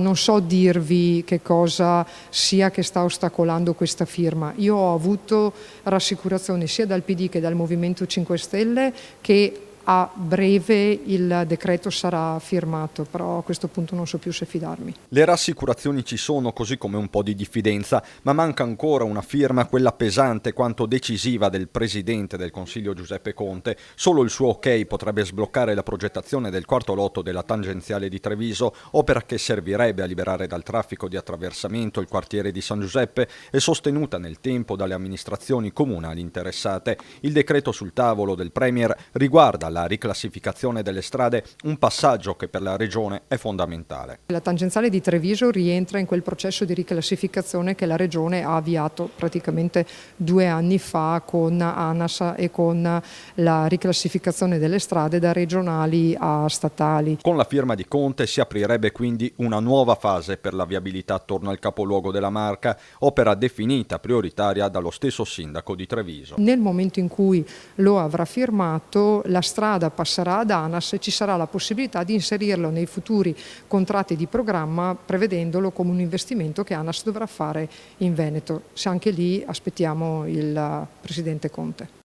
Non so dirvi che cosa sia che sta ostacolando questa firma. Io ho avuto rassicurazioni sia dal PD che dal Movimento 5 Stelle che a breve il decreto sarà firmato, però a questo punto non so più se fidarmi. Le rassicurazioni ci sono, così come un po' di diffidenza, ma manca ancora una firma, quella pesante quanto decisiva del Presidente del Consiglio Giuseppe Conte. Solo il suo ok potrebbe sbloccare la progettazione del quarto lotto della tangenziale di Treviso, opera che servirebbe a liberare dal traffico di attraversamento il quartiere di San Giuseppe e sostenuta nel tempo dalle amministrazioni comunali interessate. Il decreto sul tavolo del Premier riguarda la riclassificazione delle strade, un passaggio che per la Regione è fondamentale. La tangenziale di Treviso rientra in quel processo di riclassificazione che la Regione ha avviato praticamente 2 anni fa con ANAS e con la riclassificazione delle strade da regionali a statali. Con la firma di Conte si aprirebbe quindi una nuova fase per la viabilità attorno al capoluogo della Marca, opera definita prioritaria dallo stesso sindaco di Treviso. Nel momento in cui lo avrà firmato, la strada passerà ad ANAS e ci sarà la possibilità di inserirlo nei futuri contratti di programma, prevedendolo come un investimento che ANAS dovrà fare in Veneto. Se anche lì aspettiamo il Presidente Conte.